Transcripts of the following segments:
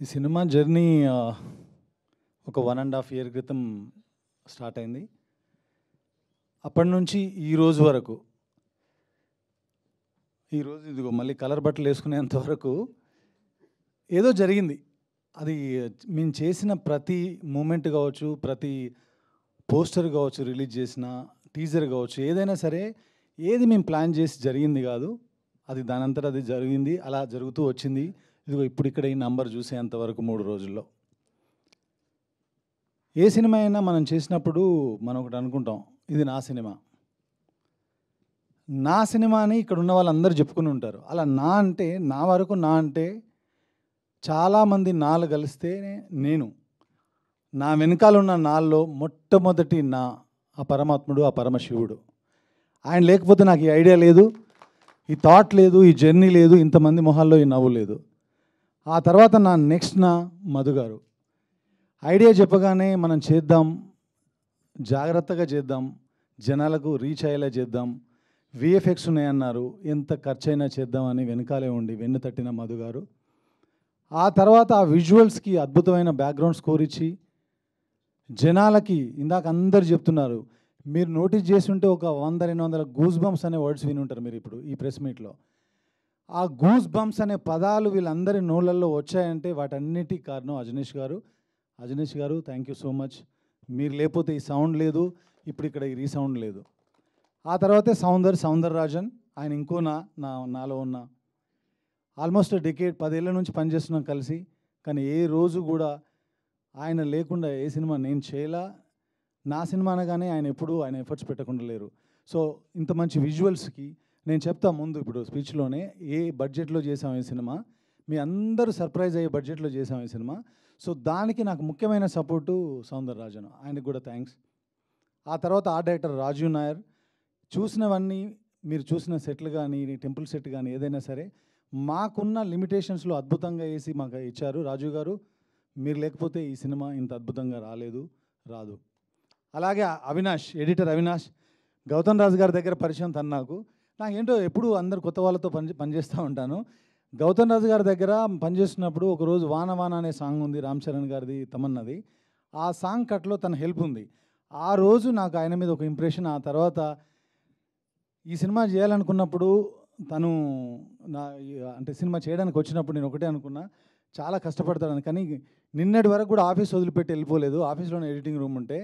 ఈ cinema journey ఒక 1.5 year క్రితం స్టార్ట్ అయింది. అప్పటి నుంచి ఈ రోజు వరకు, ఈరోజు ఇదిగో మళ్ళీ కలర్ బట్టలు వేసుకునేంత వరకు ఏదో జరిగింది. అది మేము చేసిన ప్రతి మూమెంట్ కావచ్చు, ప్రతి పోస్టర్ కావచ్చు, రిలీజ్ చేసిన టీజర్ కావచ్చు, ఏదైనా సరే ఏది మేము ప్లాన్ చేసి జరిగింది కాదు. అది దానంతట అది జరిగింది, అలా జరుగుతూ వచ్చింది. ఇదిగో ఇప్పుడు ఇక్కడ ఈ నంబర్ చూసేంతవరకు 3 రోజుల్లో. ఏ సినిమా అయినా మనం చేసినప్పుడు మనం ఒకటి అనుకుంటాం, ఇది నా సినిమా, నా సినిమా అని ఇక్కడ ఉన్న వాళ్ళందరూ చెప్పుకుని ఉంటారు. అలా నా అంటే, నా వరకు నా అంటే చాలామంది నాలు కలిస్తే నేను, నా వెనకాల ఉన్న నాల్లో మొట్టమొదటి నా ఆ పరమాత్ముడు, ఆ పరమశివుడు. ఆయన లేకపోతే నాకు ఈ ఐడియా లేదు, ఈ థాట్ లేదు, ఈ జర్నీ లేదు, ఇంతమంది మొహాల్లో ఈ నవ్వు లేదు. ఆ తర్వాత నా నెక్స్ట్ నా మధు గారు. ఐడియా చెప్పగానే మనం చేద్దాం, జాగ్రత్తగా చేద్దాం, జనాలకు రీచ్ అయ్యేలా చేద్దాం, విఎఫ్ఎక్స్ ఉన్నాయన్నారు, ఎంత ఖర్చైనా చేద్దామని వెనకాలే ఉండి వెన్ను తట్టిన మధు గారు. ఆ తర్వాత ఆ విజువల్స్కి అద్భుతమైన బ్యాక్గ్రౌండ్ స్కోర్ ఇచ్చి జనాలకి, ఇందాక అందరు చెప్తున్నారు, మీరు నోటీస్ చేసి ఉంటే ఒక 100-200 గూస్ బంప్స్ అనే వర్డ్స్ విని ఉంటారు మీరు ఇప్పుడు ఈ ప్రెస్ మీట్లో. ఆ గూస్ బంప్స్ అనే పదాలు వీళ్ళందరి నోళ్ళల్లో వచ్చాయంటే వాటన్నిటికీ కారణం అజనీష్ గారు. అజనీష్ గారు, థ్యాంక్ యూ సో మచ్. మీరు లేకపోతే ఈ సౌండ్ లేదు, ఇప్పుడు ఇక్కడ ఈ రీసౌండ్ లేదు. ఆ తర్వాతే సౌందరరాజన్, ఆయన ఇంకో నాలో ఉన్న ఆల్మోస్ట్ డెకేడ్ 10 ఏళ్ళ నుంచి పనిచేస్తున్నాం కలిసి. కానీ ఏ రోజు కూడా ఆయన లేకుండా ఏ సినిమా నేను చేయలా. నా సినిమా అనగానే ఆయన ఎప్పుడూ ఆయన ఎఫర్ట్స్ పెట్టకుండా లేరు. సో ఇంత మంచి విజువల్స్కి నేను చెప్తా ముందు ఇప్పుడు స్పీచ్లోనే ఏ బడ్జెట్లో చేసాం ఈ సినిమా, మీ అందరూ సర్ప్రైజ్ అయ్యే బడ్జెట్లో చేసాం ఈ సినిమా. సో దానికి నాకు ముఖ్యమైన సపోర్టు సౌందరరాజన్, ఆయనకు కూడా థ్యాంక్స్. ఆ తర్వాత ఆర్ట్ డైరెక్టర్ రాజీవ్ నాయర్. చూసినవన్నీ మీరు చూసిన సెట్లు కానీ, టెంపుల్ సెట్ కానీ ఏదైనా సరే మాకున్న లిమిటేషన్స్లో అద్భుతంగా వేసి మాకు ఇచ్చారు రాజీవ్ గారు. మీరు లేకపోతే ఈ సినిమా ఇంత అద్భుతంగా రాదు. అలాగే అవినాష్, ఎడిటర్ అవినాష్, గౌతమ్ రాజు గారి దగ్గర పరిచయం తను నాకేంటో ఎప్పుడు అందరు కొత్త వాళ్ళతో పనిచేస్తూ ఉంటాను. గౌతమ్ రాజు గారి దగ్గర పనిచేస్తున్నప్పుడు ఒకరోజు వాన వాన అనే సాంగ్ ఉంది, రామ్ చరణ్ గారిది, తమన్నది. ఆ సాంగ్ కట్లో తన హెల్ప్ ఉంది. ఆ రోజు నాకు ఆయన మీద ఒక ఇంప్రెషన్. ఆ తర్వాత ఈ సినిమా చేయాలనుకున్నప్పుడు తను అంటే సినిమా చేయడానికి వచ్చినప్పుడు నేను ఒకటే అనుకున్నా, చాలా కష్టపడతాడని. కానీ నిన్నటి వరకు కూడా ఆఫీస్ వదిలిపెట్టి వెళ్ళిపోలేదు. ఆఫీస్లోనే ఎడిటింగ్ రూమ్ ఉంటే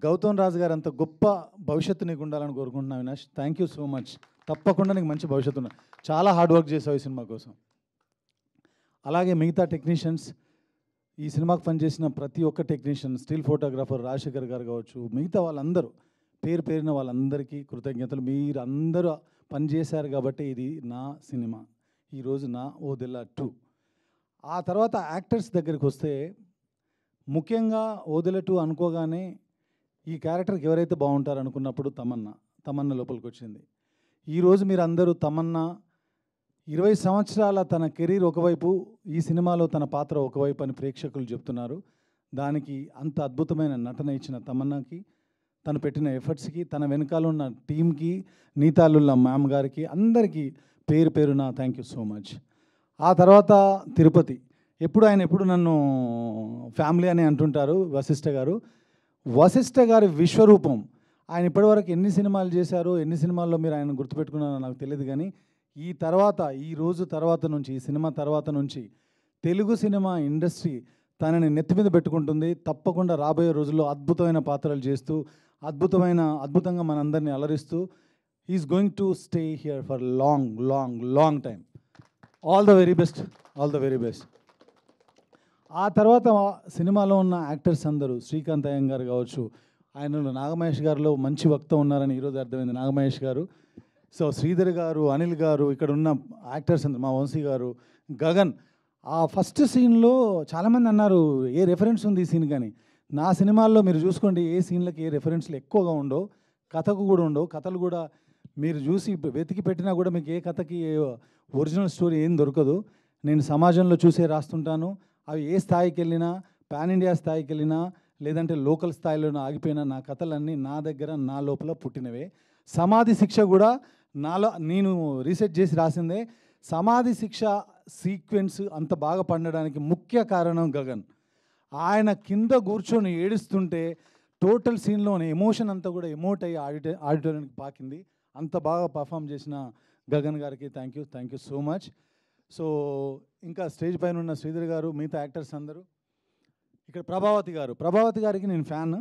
గౌతమ్ రాజు గారు అంత గొప్ప భవిష్యత్తు నీకు ఉండాలని కోరుకుంటున్నాను Avinash. Thank you so much. తప్పకుండా నీకు మంచి భవిష్యత్తు ఉన్నా. చాలా హార్డ్ వర్క్ చేసావు ఈ సినిమా కోసం. అలాగే మిగతా టెక్నీషియన్స్, ఈ సినిమాకి పనిచేసిన ప్రతి ఒక్క టెక్నీషియన్, స్టిల్ ఫోటోగ్రాఫర్ రాజశేఖర్ గారు కావచ్చు, మిగతా వాళ్ళందరూ పేరున వాళ్ళందరికీ కృతజ్ఞతలు. మీరు అందరూ పనిచేశారు కాబట్టి ఇది నా సినిమా, ఈరోజు నా ఓదెలా 2. ఆ తర్వాత యాక్టర్స్ దగ్గరికి వస్తే ముఖ్యంగా ఓదెలా 2 అనుకోగానే ఈ క్యారెక్టర్కి ఎవరైతే బాగుంటారు అనుకున్నప్పుడు తమన్నా లోపలికి వచ్చింది. ఈరోజు మీరు అందరూ తమన్నా 20 సంవత్సరాల తన కెరీర్ ఒకవైపు, ఈ సినిమాలో తన పాత్ర ఒకవైపు అని ప్రేక్షకులు చెప్తున్నారు. దానికి అంత అద్భుతమైన నటన ఇచ్చిన తమన్నాకి, తను పెట్టిన ఎఫర్ట్స్కి, తన వెనకాల ఉన్న టీంకి, నీతాలుల్లా మ్యామ్ గారికి, అందరికీ పేరున థ్యాంక్ యూ సో మచ్. ఆ తర్వాత తిరుపతి. ఎప్పుడు నన్ను ఫ్యామిలీ అని అంటుంటారు వశిష్ఠ గారి విశ్వరూపం. ఆయన ఇప్పటివరకు ఎన్ని సినిమాలు చేశారో, ఎన్ని సినిమాల్లో మీరు ఆయన గుర్తుపెట్టుకున్నారో నాకు తెలియదు. కానీ ఈ సినిమా తర్వాత నుంచి తెలుగు సినిమా ఇండస్ట్రీ తనని నెత్తి మీద పెట్టుకుంటుంది. తప్పకుండా రాబోయే రోజుల్లో అద్భుతమైన పాత్రలు చేస్తూ అద్భుతంగా మనందరినీ అలరిస్తూ is going to stay here for long time. All the very best. ఆ తర్వాత సినిమాలో ఉన్న యాక్టర్స్ అందరూ, శ్రీకాంత్ అయ్యంగారు కావచ్చు, ఆయనలో నాగమహేష్ గారిలో మంచి వక్త ఉన్నారని ఈరోజు అర్థమైంది, నాగమహేష్ గారు. సో శ్రీధర్ గారు, అనిల్ గారు, ఇక్కడ ఉన్న యాక్టర్స్ అందరూ, మా వంశీ గారు, గగన్. ఆ ఫస్ట్ సీన్లో చాలామంది అన్నారు ఏ రెఫరెన్స్ ఉంది ఈ సీన్, కానీ నా సినిమాల్లో మీరు చూసుకోండి ఏ సీన్లకి ఏ రెఫరెన్స్లు ఎక్కువగా ఉండవు, కథకు కూడా ఉండవు. కథలు కూడా మీరు చూసి వెతికి పెట్టినా కూడా మీకు ఏ కథకి ఒరిజినల్ స్టోరీ ఏం దొరకదు. నేను సమాజంలో చూసే రాస్తుంటాను. అవి ఏ స్థాయికి వెళ్ళినా, పాన్ ఇండియా స్థాయికి వెళ్ళినా, లేదంటే లోకల్ స్థాయిలో ఆగిపోయినా నా కథలన్నీ నా దగ్గర, నా లోపల పుట్టినవే. సమాధి శిక్ష కూడా నేను రీసెర్చ్ చేసి రాసిందే. సమాధి శిక్ష సీక్వెన్స్ అంత బాగా పండడానికి ముఖ్య కారణం గగన్. ఆయన కింద కూర్చొని ఏడుస్తుంటే టోటల్ సీన్లోని ఎమోషన్ అంతా కూడా ఎమోట్ అయ్యి ఆడిటోరియానికి పాకింది. అంత బాగా పర్ఫామ్ చేసిన గగన్ గారికి thank you so much. So ఇంకా స్టేజ్ పైన ఉన్న శ్రీధర్ గారు, మిగతా యాక్టర్స్ అందరూ, ఇక్కడ ప్రభావతి గారికి నేను ఫ్యాన్.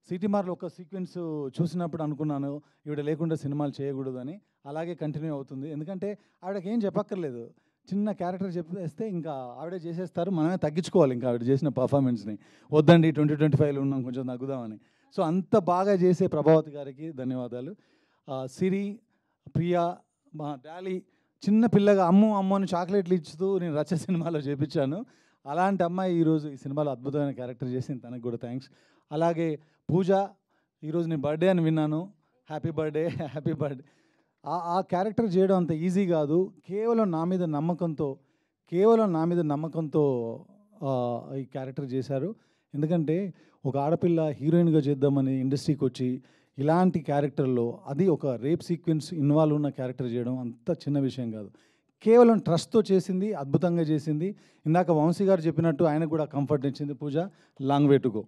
సిటీమార్లో ఒక సీక్వెన్స్ చూసినప్పుడు అనుకున్నాను ఈవిడ లేకుండా సినిమాలు చేయకూడదు అని. అలాగే కంటిన్యూ అవుతుంది. ఎందుకంటే ఆవిడకి ఏం చెప్పక్కర్లేదు, చిన్న క్యారెక్టర్ చెప్పేస్తే ఇంకా ఆవిడే చేసేస్తారు. మనమే తగ్గించుకోవాలి ఇంకా ఆవిడ చేసిన పర్ఫార్మెన్స్ని. వద్దండి 2025లో ఉన్నాం, కొంచెం తగ్గుదామని. సో అంత బాగా చేసే ప్రభావతి గారికి ధన్యవాదాలు. సిరి, ప్రియా, మా డాలీ చిన్న పిల్లగా అమ్ము అని చాక్లెట్లు ఇచ్చుతూ నేను రచ్చ సినిమాలో చేపించాను. అలాంటి అమ్మాయి ఈరోజు ఈ సినిమాలో అద్భుతమైన క్యారెక్టర్ చేసింది, తనకు కూడా థ్యాంక్స్. అలాగే పూజ, ఈరోజు నేను బర్త్డే అని విన్నాను, హ్యాపీ బర్త్డే. ఆ క్యారెక్టర్ చేయడం అంత ఈజీ కాదు. కేవలం నా మీద నమ్మకంతో ఈ క్యారెక్టర్ చేశారు. ఎందుకంటే ఒక ఆడపిల్ల హీరోయిన్గా చేద్దామని ఇండస్ట్రీకి వచ్చి ఇలాంటి క్యారెక్టర్లో, అది ఒక రేప్ సీక్వెన్స్ ఇన్వాల్వ్ ఉన్న క్యారెక్టర్ చేయడం అంత చిన్న విషయం కాదు. కేవలం ట్రస్ట్తో చేసింది, అద్భుతంగా చేసింది. ఇందాక వంశీ గారు చెప్పినట్టు ఆయనకు కూడా కంఫర్ట్ ఇచ్చింది Pooja. Long way to go.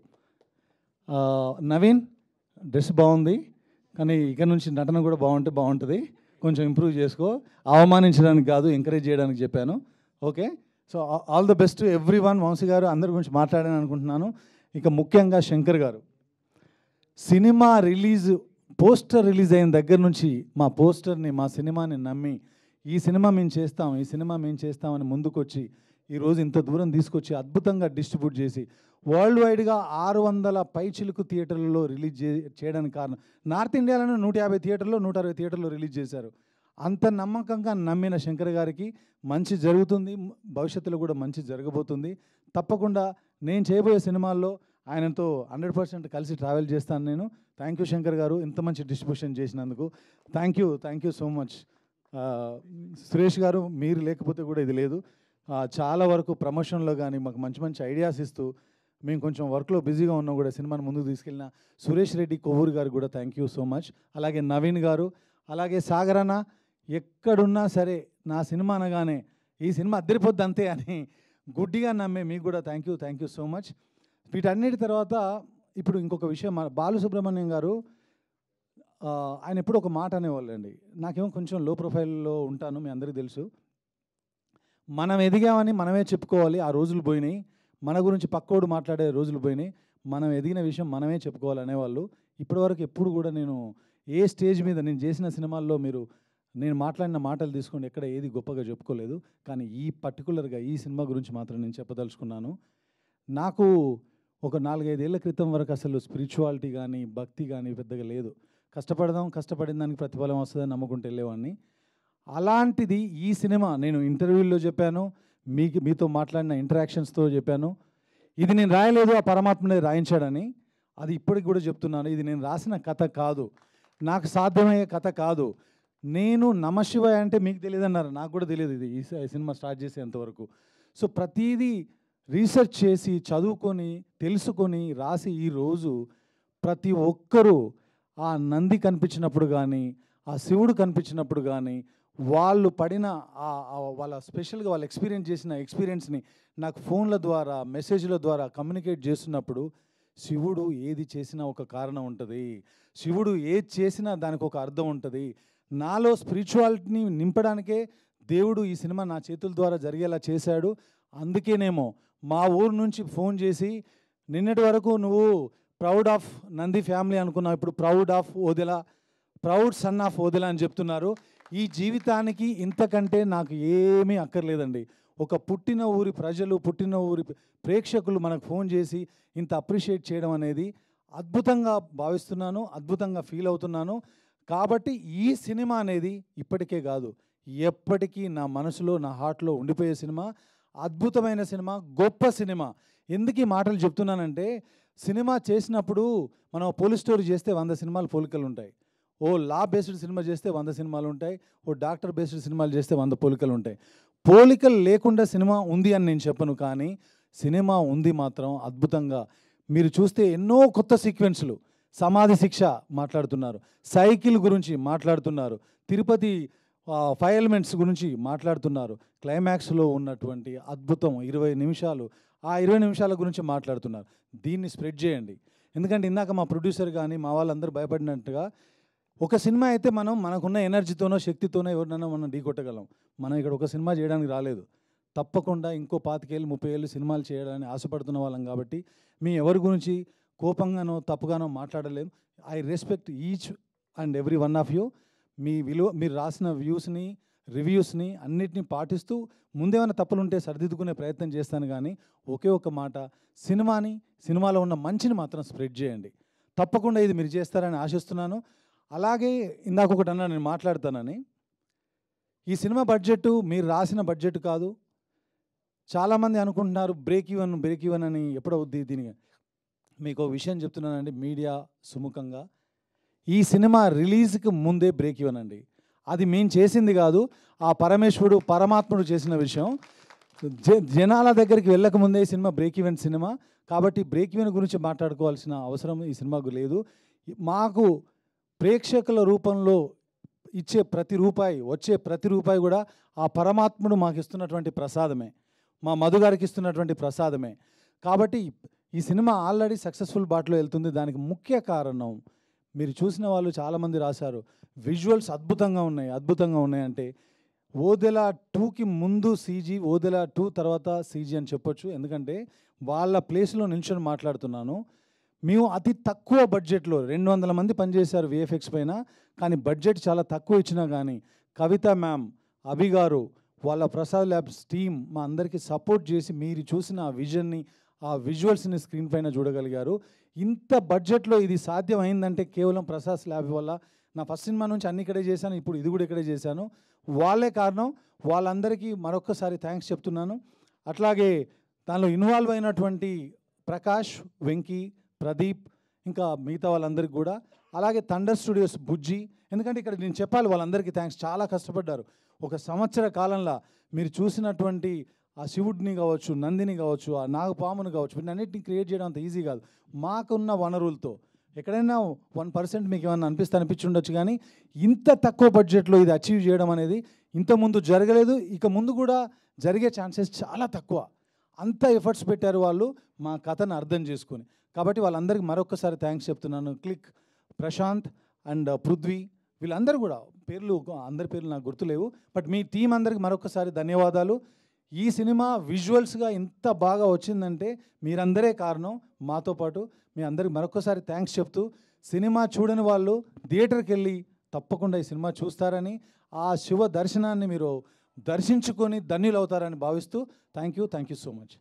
Naveen, dress బాగుంది, కానీ ఇక నుంచి నటన కూడా బాగుంటుంది, కొంచెం ఇంప్రూవ్ చేసుకో. అవమానించడానికి కాదు, ఎంకరేజ్ చేయడానికి చెప్పాను. Okay, so all the best everyone. Vamsi garu అందరి గురించి మాట్లాడాను అనుకుంటున్నాను. ఇక ముఖ్యంగా శంకర్ గారు, సినిమా పోస్టర్ రిలీజ్ అయిన దగ్గర నుంచి మా సినిమాని నమ్మి ఈ సినిమా మేము చేస్తామని ముందుకొచ్చి ఈరోజు ఇంత దూరం తీసుకొచ్చి అద్భుతంగా డిస్ట్రిబ్యూట్ చేసి వరల్డ్ వైడ్గా 600 పైచిలుకు థియేటర్లలో రిలీజ్ చేయడానికి కారణం, నార్త్ ఇండియాలోనే 150 థియేటర్లో 160 థియేటర్లో రిలీజ్ చేశారు. అంత నమ్మకంగా నమ్మిన శంకర్ గారికి మంచి జరుగుతుంది, భవిష్యత్తులో కూడా మంచి జరగబోతుంది. తప్పకుండా నేను చేయబోయే సినిమాల్లో ఆయనతో 100% కలిసి ట్రావెల్ చేస్తాను నేను. థ్యాంక్ యూ శంకర్ గారు, ఇంత మంచి డిస్ట్రిబ్యూషన్ చేసినందుకు thank you so much. Suresh గారు, మీరు లేకపోతే కూడా ఇది లేదు. చాలా వరకు ప్రమోషన్లో కానీ మాకు మంచి ఐడియాస్ ఇస్తూ, మేము కొంచెం వర్క్లో బిజీగా ఉన్నా కూడా సినిమాను ముందుకు తీసుకెళ్ళిన సురేష్ రెడ్డి కొవ్వూరు గారు కూడా థ్యాంక్ యూ సో మచ్. అలాగే నవీన్ గారు, అలాగే సాగరన్న, ఎక్కడున్నా సరే నా సినిమా అనగానే ఈ సినిమా అద్దరిపోద్ది అంతే అని గుడ్డిగా నమ్మే మీకు కూడా థ్యాంక్ యూ సో మచ్. వీటన్నిటి తర్వాత ఇప్పుడు ఇంకొక విషయం, బాలసుబ్రహ్మణ్యం గారు ఆయన ఎప్పుడు ఒక మాట అనేవాళ్ళండి. నాకేమో కొంచెం లో ప్రొఫైల్లో ఉంటాను, మీ అందరికీ తెలుసు. మనం ఎదిగామని మనమే చెప్పుకోవాలి, ఆ రోజులు పోయినాయి. మన గురించి పక్కోడు మాట్లాడే రోజులు పోయినాయి. మనం ఎదిగిన విషయం మనమే చెప్పుకోవాలి అనేవాళ్ళు. ఇప్పటివరకు ఎప్పుడు కూడా నేను ఏ స్టేజ్ మీద నేను చేసిన సినిమాల్లో నేను మాట్లాడిన మాటలు తీసుకోండి, ఎక్కడ ఏది గొప్పగా చెప్పుకోలేదు. కానీ పర్టికులర్గా ఈ సినిమా గురించి మాత్రం నేను చెప్పదలుచుకున్నాను. నాకు ఒక 4-5 ఏళ్ల క్రితం వరకు అసలు స్పిరిచువాలిటీ కానీ భక్తి కానీ పెద్దగా లేదు. కష్టపడిన దానికి ప్రతిఫలం వస్తుందని నమ్ముకుంటూ వెళ్ళేవాడిని. అలాంటిది ఈ సినిమా, నేను ఇంటర్వ్యూల్లో చెప్పాను, మీతో మాట్లాడిన ఇంటరాక్షన్స్తో చెప్పాను, ఇది నేను రాయలేదు, ఆ పరమాత్మనే రాయించాడని. అది ఇప్పటికి కూడా చెప్తున్నాను, ఇది నేను రాసిన కథ కాదు, నాకు సాధ్యమయ్యే కథ కాదు. నేను నమశివాయ అంటే మీకు తెలియదు అన్నారు, నాకు కూడా తెలియదు ఇది ఈ సినిమా స్టార్ట్ చేసేంతవరకు. సో ప్రతిదీ రీసెర్చ్ చేసి చదువుకొని తెలుసుకొని రాసి ఈరోజు ప్రతి ఒక్కరూ ఆ నంది కనిపించినప్పుడు కానీ, ఆ శివుడు కనిపించినప్పుడు కానీ, వాళ్ళు పడిన వాళ్ళ స్పెషల్గా వాళ్ళు ఎక్స్పీరియన్స్ చేసిన ఎక్స్పీరియన్స్ని నాకు ఫోన్ల ద్వారా మెసేజ్ల ద్వారా కమ్యూనికేట్ చేస్తున్నప్పుడు, శివుడు ఏది చేసినా ఒక కారణం ఉంటుంది, శివుడు ఏది చేసినా దానికి ఒక అర్థం ఉంటుంది. నాలో స్పిరిచువాలిటీని నింపడానికే దేవుడు ఈ సినిమా నా చేతుల ద్వారా జరిగేలా చేశాడు. అందుకేనేమో మా ఊరు నుంచి ఫోన్ చేసి, నిన్నటి వరకు నువ్వు ప్రౌడ్ ఆఫ్ నంది ఫ్యామిలీ అనుకున్నావు, ఇప్పుడు ప్రౌడ్ సన్ ఆఫ్ ఓదెలా అని చెప్తున్నారు. ఈ జీవితానికి ఇంతకంటే నాకు ఏమీ అక్కర్లేదండి. ఒక పుట్టిన ఊరి ప్రజలు, పుట్టిన ఊరి ప్రేక్షకులు మనకు ఫోన్ చేసి ఇంత అప్రిషియేట్ చేయడం అనేది అద్భుతంగా భావిస్తున్నాను, అద్భుతంగా ఫీల్ అవుతున్నాను. కాబట్టి ఈ సినిమా అనేది ఇప్పటికే కాదు, ఎప్పటికీ నా మనసులో, నా హార్ట్లో ఉండిపోయే సినిమా, అద్భుతమైన సినిమా, గొప్ప సినిమా. ఎందుకు ఈ మాటలు చెప్తున్నానంటే, సినిమా చేసినప్పుడు మనం పోలీస్ స్టోరీ చేస్తే 100 సినిమాలు పోలికలు ఉంటాయి, ఓ లా బేస్డ్ సినిమా చేస్తే 100 సినిమాలు ఉంటాయి, ఓ డాక్టర్ బేస్డ్ సినిమాలు చేస్తే 100 పోలికలు ఉంటాయి. పోలికలు లేకుండా సినిమా ఉంది అని నేను చెప్పను, కానీ సినిమా ఉంది మాత్రం అద్భుతంగా. మీరు చూస్తే ఎన్నో కొత్త సీక్వెన్స్లు, సమాధి శిక్ష మాట్లాడుతున్నారు, సైకిల్ గురించి మాట్లాడుతున్నారు, తిరుపతి ఫైవ్ ఎలిమెంట్స్ గురించి మాట్లాడుతున్నారు. క్లైమాక్స్లో ఉన్నటువంటి అద్భుతం 20 నిమిషాలు, ఆ 20 నిమిషాల గురించి మాట్లాడుతున్నారు. దీన్ని స్ప్రెడ్ చేయండి. ఎందుకంటే ఇందాక మా ప్రొడ్యూసర్ కానీ మా వాళ్ళందరూ భయపడినట్టుగా, ఒక సినిమా అయితే మనం మనకున్న ఎనర్జీతోనో శక్తితోనో ఎవరినైనా మనం ఢీకొట్టగలం. మనం ఇక్కడ ఒక సినిమా చేయడానికి రాలేదు. తప్పకుండా ఇంకో 25 ఏళ్ళు 30 ఏళ్ళు సినిమాలు చేయాలని ఆశపడుతున్న వాళ్ళం కాబట్టి మీ ఎవరి గురించి కోపంగానో తప్పుగానో మాట్లాడలేం. I respect each and every one of you. మీ విలువ, మీరు రాసిన వ్యూస్ని, రివ్యూస్ని అన్నిటినీ పాటిస్తూ ముందేమైనా తప్పులు ఉంటే సరిదిద్దుకునే ప్రయత్నం చేస్తాను. కానీ ఒకే ఒక మాట, సినిమాలో ఉన్న మంచిని మాత్రం స్ప్రెడ్ చేయండి. తప్పకుండా ఇది మీరు చేస్తారని ఆశిస్తున్నాను. అలాగే ఇందాక ఒకటి అన్నా, నేను మాట్లాడతానని, ఈ సినిమా బడ్జెట్ మీరు రాసిన బడ్జెట్ కాదు. చాలామంది అనుకుంటున్నారు బ్రేక్ ఈవెన్ అని ఎప్పుడవుద్ది. దీనికి మీకు ఒక విషయం చెప్తున్నానండి మీడియా సుముఖంగా, ఈ సినిమా రిలీజ్కి ముందే బ్రేక్ ఈవెన్ అండి. అది మేము చేసింది కాదు, ఆ పరమాత్ముడు చేసిన విషయం. జనాల దగ్గరికి వెళ్ళకముందే ఈ సినిమా బ్రేక్ ఈవెన్ సినిమా. కాబట్టి బ్రేక్ ఈవెన్ గురించి మాట్లాడుకోవాల్సిన అవసరం ఈ సినిమాకు లేదు. మాకు ప్రేక్షకుల రూపంలో ఇచ్చే ప్రతి రూపాయి, వచ్చే ప్రతి రూపాయి కూడా ఆ పరమాత్ముడు మాకు ఇస్తున్నటువంటి ప్రసాదమే, మా మధు గారికి ఇస్తున్నటువంటి ప్రసాదమే. కాబట్టి ఈ సినిమా ఆల్రెడీ సక్సెస్ఫుల్ బాటలో వెళ్తుంది. దానికి ముఖ్య కారణం మీరు చూసిన వాళ్ళు చాలామంది రాశారు, విజువల్స్ అద్భుతంగా ఉన్నాయి అంటే ఓదెల 2కి ముందు సీజీ, ఓదెల 2 తర్వాత సీజీ అని చెప్పొచ్చు. ఎందుకంటే వాళ్ళ ప్లేస్లో నిల్చొని మాట్లాడుతున్నాను. మేము అతి తక్కువ బడ్జెట్లో 200 మంది పనిచేశారు విఎఫ్ఎక్స్ పైన. కానీ బడ్జెట్ చాలా తక్కువ ఇచ్చినా కానీ కవిత మ్యామ్, అభి గారు, వాళ్ళ ప్రసాద్ ల్యాబ్స్ టీమ్ మా అందరికీ సపోర్ట్ చేసి మీరు చూసిన ఆ విజన్ని, ఆ విజువల్స్ని స్క్రీన్ పైన చూడగలిగారు. ఇంత బడ్జెట్లో ఇది సాధ్యం అయిందంటే కేవలం ప్రసాద్ ల్యాబ్ వల్ల. నా ఫస్ట్ సినిమా నుంచి అన్ని ఇక్కడే చేశాను, ఇప్పుడు ఇది కూడా ఇక్కడే చేశాను. వాళ్ళే కారణం. వాళ్ళందరికీ మరొక్కసారి థ్యాంక్స్ చెప్తున్నాను. అట్లాగే దానిలో ఇన్వాల్వ్ అయినటువంటి ప్రకాష్, వెంకీ, ప్రదీప్, ఇంకా మిగతా వాళ్ళందరికీ కూడా, అలాగే థండర్ స్టూడియోస్ బుజ్జి. ఎందుకంటే ఇక్కడ నేను చెప్పాలి వాళ్ళందరికీ థ్యాంక్స్. చాలా కష్టపడ్డారు. ఒక సంవత్సర కాలంలో మీరు చూసినటువంటి ఆ శివుడిని కావచ్చు, నందిని కావచ్చు, ఆ నాగపామును కావచ్చు, వీటన్నిటిని క్రియేట్ చేయడం అంత ఈజీ కాదు. మాకున్న వనరులతో ఎక్కడైనా 1% మీకు ఏమన్నా అనిపించి ఉండొచ్చు, కానీ ఇంత తక్కువ బడ్జెట్లో ఇది అచీవ్ చేయడం అనేది ఇంతకుముందు జరగలేదు, ఇక ముందు కూడా జరిగే ఛాన్సెస్ చాలా తక్కువ. అంత ఎఫర్ట్స్ పెట్టారు వాళ్ళు మా కథను అర్థం చేసుకొని. కాబట్టి వాళ్ళందరికీ మరొకసారి థ్యాంక్స్ చెప్తున్నాను. క్లిక్, ప్రశాంత్ అండ్ పృథ్వీ, వీళ్ళందరూ కూడా అందరి పేర్లు నాకు గుర్తులేవు, బట్ మీ టీం అందరికీ మరొకసారి ధన్యవాదాలు. ఈ సినిమా విజువల్స్గా ఇంత బాగా వచ్చిందంటే మీరందరే కారణం. మాతో పాటు మీ అందరికి మరొకసారి థ్యాంక్స్ చెప్తూ, సినిమా చూడని వాళ్ళు థియేటర్కి వెళ్ళి తప్పకుండా ఈ సినిమా చూస్తారని, ఆ శివ దర్శనాన్ని మీరు దర్శించుకొని ధన్యులవుతారని భావిస్తూ థ్యాంక్ యూ సో మచ్.